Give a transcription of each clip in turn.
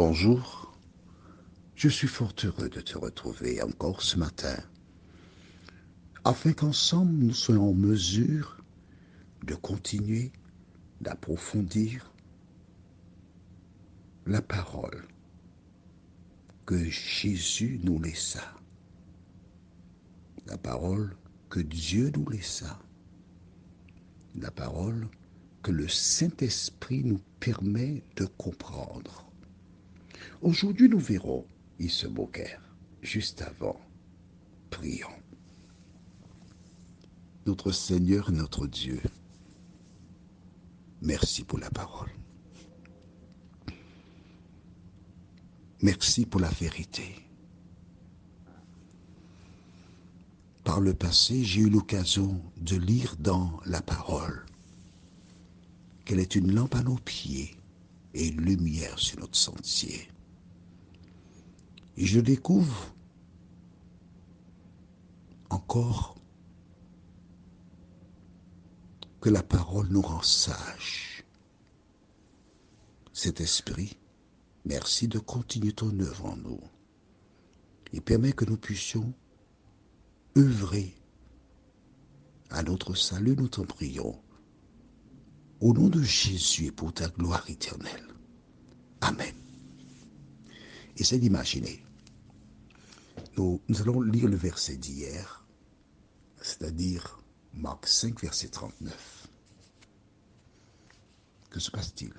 Bonjour, je suis fort heureux de te retrouver encore ce matin, afin qu'ensemble nous soyons en mesure de continuer, d'approfondir la parole que Jésus nous laissa, la parole que Dieu nous laissa, la parole que le Saint-Esprit nous permet de comprendre. Aujourd'hui, nous verrons ils se moquèrent. Juste avant, prions. Notre Seigneur, notre Dieu, merci pour la parole. Merci pour la vérité. Par le passé, j'ai eu l'occasion de lire dans la parole qu'elle est une lampe à nos pieds et une lumière sur notre sentier. Et je découvre encore que la parole nous rend sages. Cet esprit, merci de continuer ton œuvre en nous et permet que nous puissions œuvrer à notre salut, nous t'en prions. Au nom de Jésus et pour ta gloire éternelle. Amen. Essayez d'imaginer. Nous allons lire le verset d'hier, c'est-à-dire Marc 5, verset 39. Que se passe-t-il?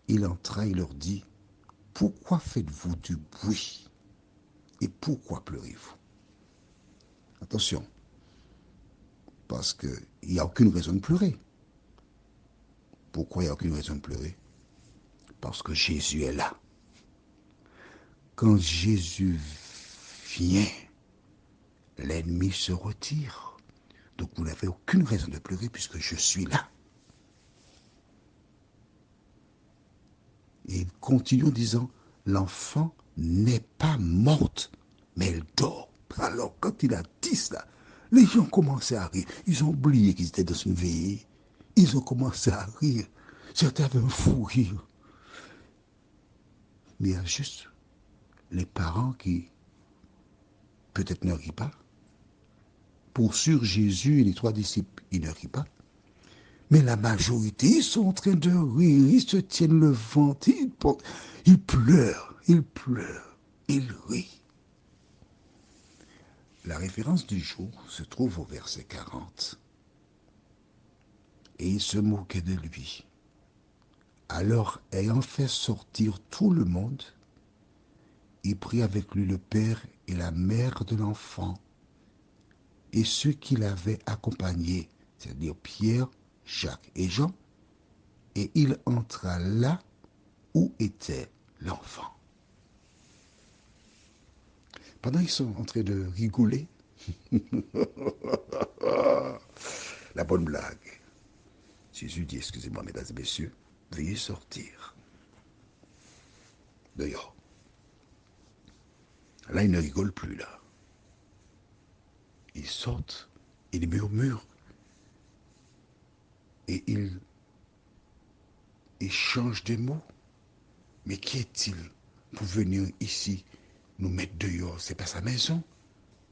Il entra et leur dit, « Pourquoi faites-vous du bruit et pourquoi pleurez-vous » Attention, parce qu'il n'y a aucune raison de pleurer. Pourquoi il n'y a aucune raison de pleurer? Parce que Jésus est là. Quand Jésus vient, l'ennemi se retire. Donc vous n'avez aucune raison de pleurer puisque je suis là. Et il continue en disant, l'enfant n'est pas morte, mais elle dort. Alors quand il a dit cela, les gens commençaient à rire. Ils ont oublié qu'ils étaient dans une veillée. Ils ont commencé à rire. Certains avaient un fou rire. Mais il y a juste les parents qui peut-être ne rient pas. Pour sûr, Jésus et les 3 disciples, ils ne rient pas. Mais la majorité, ils sont en train de rire, ils se tiennent le ventre, ils pleurent, ils rient. La référence du jour se trouve au verset 40. Et ils se moquaient de lui. Alors, ayant fait sortir tout le monde, il prit avec lui le père et la mère de l'enfant, et ceux qui l'avaient accompagné, c'est-à-dire Pierre, Jacques et Jean, et il entra là où était l'enfant. Pendant qu'ils sont en train de rigoler, la bonne blague, Jésus dit, excusez-moi mesdames et messieurs, veuillez sortir dehors. Là, ils ne rigolent plus là. Ils sortent, ils murmurent, et ils échangent des mots. Mais qui est-il pour venir ici nous mettre dehors? C'est pas sa maison.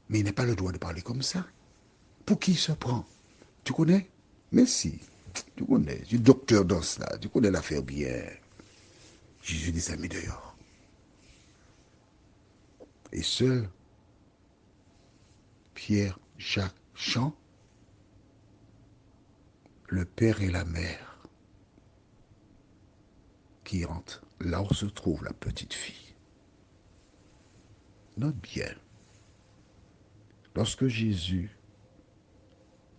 Mais il n'a pas le droit de parler comme ça. Pour qui il se prend? Tu connais? Mais si, tu connais. Tu es docteur dans cela. Tu connais l'affaire bien. Jésus les a mis dehors. Et seuls Pierre, Jacques, Jean, le père et la mère, qui entrent là où se trouve la petite fille. Note bien. Lorsque Jésus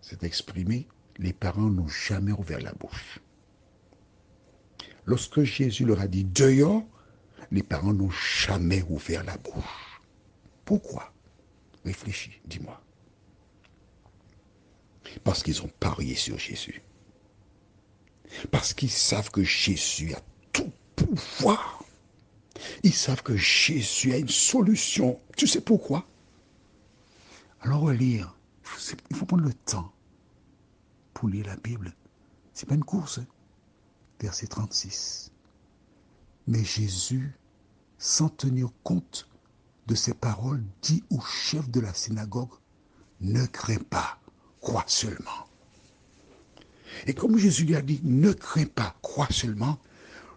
s'est exprimé, les parents n'ont jamais ouvert la bouche. Lorsque Jésus leur a dit dehors, les parents n'ont jamais ouvert la bouche. Pourquoi? Réfléchis, dis-moi. Parce qu'ils ont parié sur Jésus. Parce qu'ils savent que Jésus a tout pouvoir. Ils savent que Jésus a une solution. Tu sais pourquoi? Alors lire, il faut prendre le temps pour lire la Bible. C'est pas une course. Verset 36. Mais Jésus sans tenir compte de ces paroles, dit au chef de la synagogue, ne crains pas, crois seulement. Et comme Jésus lui a dit, ne crains pas, crois seulement,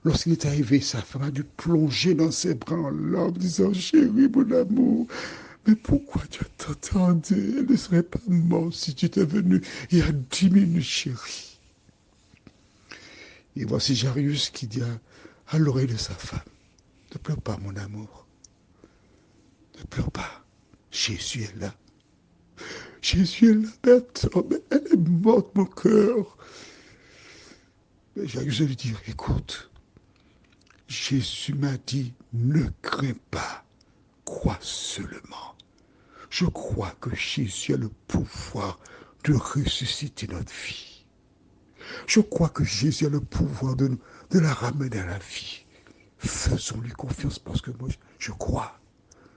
lorsqu'il est arrivé, sa femme a dû plonger dans ses bras en larmes, disant, chérie, mon amour, mais pourquoi tu t'attendais? Elle ne serait pas morte si tu étais venu il y a 10 minutes, chérie. Et voici Jairus qui dit à l'oreille de sa femme, ne pleure pas, mon amour. Ne pleure pas. Jésus est là. Jésus est là, mais attends, mais elle est morte, mon cœur. Mais Jairus lui dit, écoute, Jésus m'a dit, ne crains pas, crois seulement. Je crois que Jésus a le pouvoir de ressusciter notre vie. Je crois que Jésus a le pouvoir de la ramener à la vie. Faisons-lui confiance parce que moi, je crois.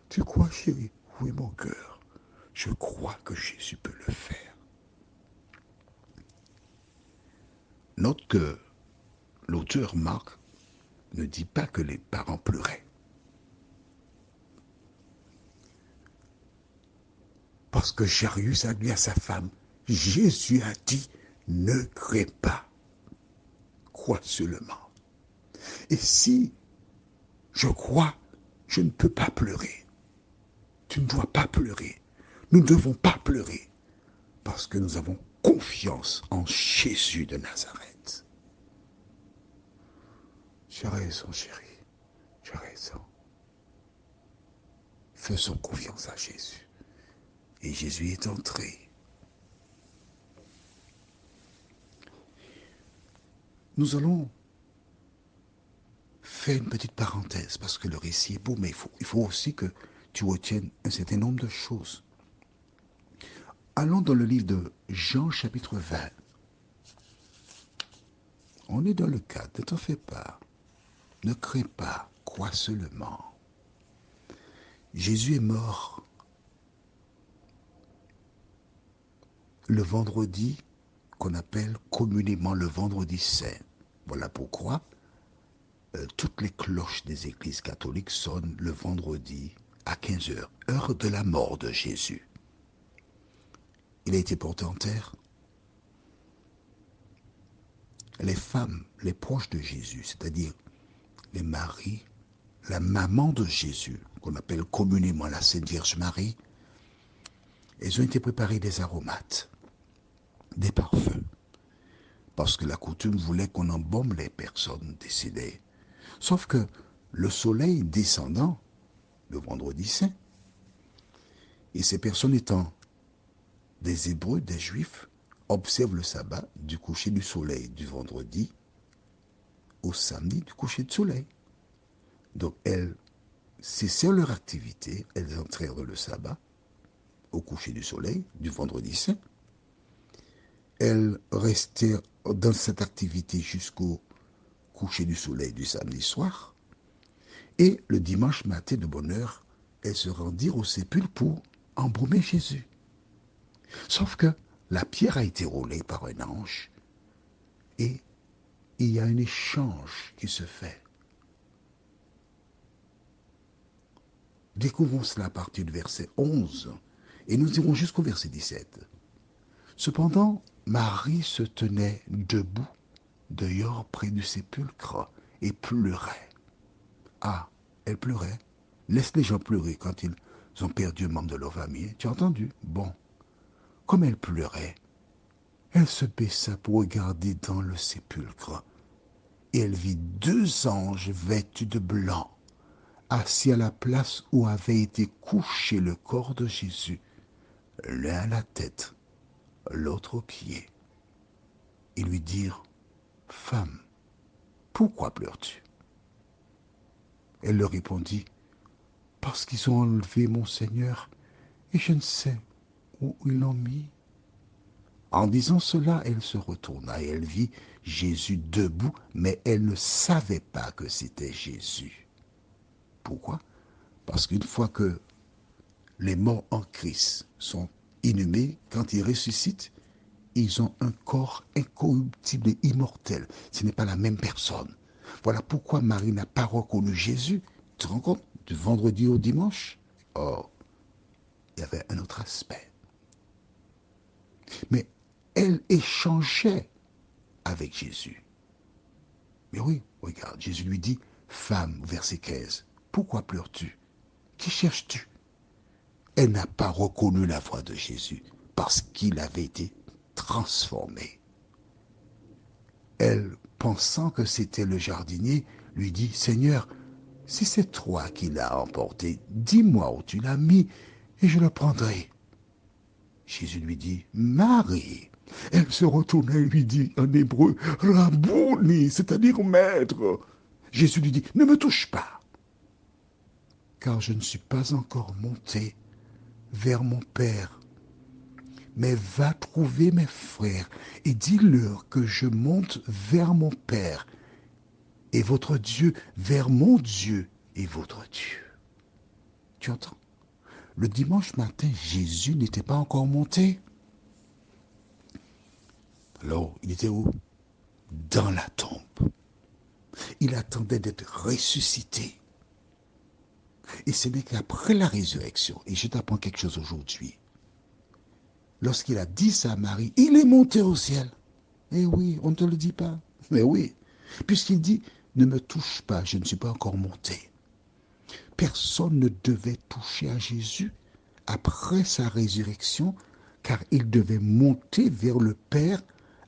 Tu crois, chérie? Oui, mon cœur. Je crois que Jésus peut le faire. Note que l'auteur Marc ne dit pas que les parents pleuraient. Parce que Jairus a dit à sa femme, Jésus a dit, ne crains pas, crois seulement. Et si je crois, je ne peux pas pleurer. Tu ne dois pas pleurer. Nous ne devons pas pleurer. Parce que nous avons confiance en Jésus de Nazareth. Tu as raison, chérie. Tu as raison. Faisons confiance à Jésus. Et Jésus est entré. Nous allons faire une petite parenthèse parce que le récit est beau, mais il faut aussi que tu retiennes un certain nombre de choses. Allons dans le livre de Jean chapitre 20. On est dans le cadre, ne t'en fais pas. Ne crains pas, crois seulement. Jésus est mort le vendredi qu'on appelle communément le vendredi saint. Voilà pourquoi toutes les cloches des églises catholiques sonnent le vendredi à 15 heures, heure de la mort de Jésus. Il a été porté en terre. Les femmes, les proches de Jésus, c'est-à-dire les maris, la maman de Jésus, qu'on appelle communément la Sainte Vierge Marie, elles ont été préparées des aromates, des parfums, parce que la coutume voulait qu'on embaume les personnes décédées. Sauf que le soleil descendant le vendredi saint, et ces personnes étant des Hébreux, des Juifs, observent le sabbat du coucher du soleil du vendredi au samedi du coucher du soleil. Donc elles cessèrent leur activité, elles entrèrent dans le sabbat au coucher du soleil du vendredi saint. Elles restèrent dans cette activité jusqu'au coucher du soleil du samedi soir. Et le dimanche matin de bonne heure, elles se rendirent au sépulcre pour embaumer Jésus. Sauf que la pierre a été roulée par un ange et il y a un échange qui se fait. Découvrons cela à partir du verset 11 et nous irons jusqu'au verset 17. Cependant, Marie se tenait debout dehors près du sépulcre et pleurait. Ah, elle pleurait. Laisse les gens pleurer quand ils ont perdu un membre de leur famille. Tu as entendu? Bon. Comme elle pleurait, elle se baissa pour regarder dans le sépulcre. Et elle vit 2 anges vêtus de blanc, assis à la place où avait été couché le corps de Jésus, l'un à la tête, l'autre aux pieds. Ils lui dirent, « Femme, pourquoi pleures-tu » Elle leur répondit, « Parce qu'ils ont enlevé mon Seigneur, et je ne sais où ils l'ont mis. » En disant cela, elle se retourna et elle vit Jésus debout, mais elle ne savait pas que c'était Jésus. Pourquoi? Parce qu'une fois que les morts en Christ sont inhumés, quand ils ressuscitent, ils ont un corps incorruptible et immortel. Ce n'est pas la même personne. Voilà pourquoi Marie n'a pas reconnu Jésus. Tu te rends compte? Du vendredi au dimanche? Oh, il y avait un autre aspect. Mais elle échangeait avec Jésus. Mais oui, regarde, Jésus lui dit, femme, verset 15, pourquoi pleures-tu? Qui cherches-tu? Elle n'a pas reconnu la voix de Jésus parce qu'il avait été transformé. Elle, pensant que c'était le jardinier, lui dit, Seigneur, si c'est toi qui l'as emporté, dis-moi où tu l'as mis et je le prendrai. Jésus lui dit, Marie. Elle se retourna et lui dit en hébreu, Rabouni, c'est-à-dire maître. Jésus lui dit, ne me touche pas, car je ne suis pas encore monté vers mon Père. Mais va trouver mes frères et dis-leur que je monte vers mon Père et votre Dieu, vers mon Dieu et votre Dieu. Tu entends? Le dimanche matin, Jésus n'était pas encore monté. Alors, il était où? Dans la tombe. Il attendait d'être ressuscité. Et ce n'est qu'après la résurrection, et je t'apprends quelque chose aujourd'hui, lorsqu'il a dit ça à Marie, il est monté au ciel. Eh oui, on ne te le dit pas. Mais oui, puisqu'il dit, ne me touche pas, je ne suis pas encore monté. Personne ne devait toucher à Jésus après sa résurrection, car il devait monter vers le Père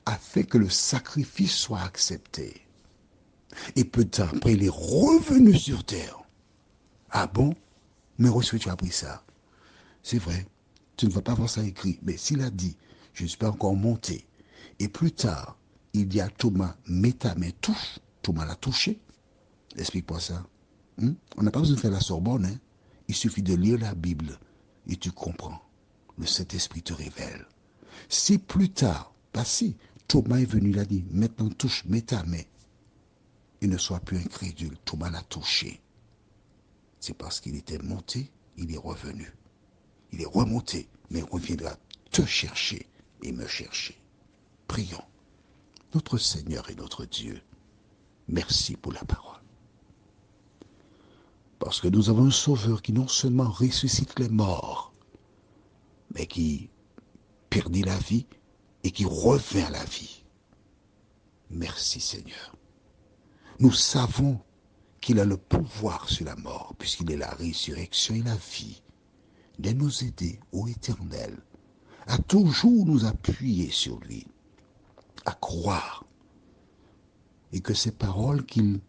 afin que le sacrifice soit accepté. Et peu de temps après, il est revenu sur terre. Ah bon? Mais où est-ce que tu as appris ça? C'est vrai, tu ne vas pas voir ça écrit, mais s'il a dit, je ne suis pas encore monté, et plus tard, il dit à Thomas, mets ta main, touche, Thomas l'a touché. Explique-moi ça. On n'a pas besoin de faire la Sorbonne, hein? Il suffit de lire la Bible et tu comprends. Le Saint-Esprit te révèle. Si plus tard, pas si, Thomas est venu, il a dit, maintenant touche, mets ta main. Et ne sois plus incrédule, Thomas l'a touché. C'est parce qu'il était monté, il est revenu. Il est remonté, mais il reviendra te chercher et me chercher. Prions. Notre Seigneur et notre Dieu, merci pour la parole. Parce que nous avons un Sauveur qui non seulement ressuscite les morts, mais qui perdit la vie et qui revient à la vie. Merci Seigneur. Nous savons qu'il a le pouvoir sur la mort, puisqu'il est la résurrection et la vie, de nous aider, ô Éternel, à toujours nous appuyer sur lui, à croire, et que ces paroles qu'il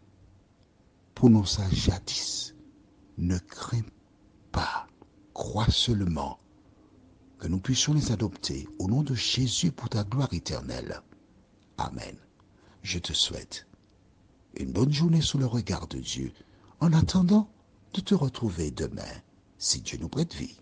prononça jadis ne crains pas, crois seulement, que nous puissions les adopter au nom de Jésus pour ta gloire éternelle. Amen. Je te souhaite une bonne journée sous le regard de Dieu, en attendant de te retrouver demain, si Dieu nous prête vie.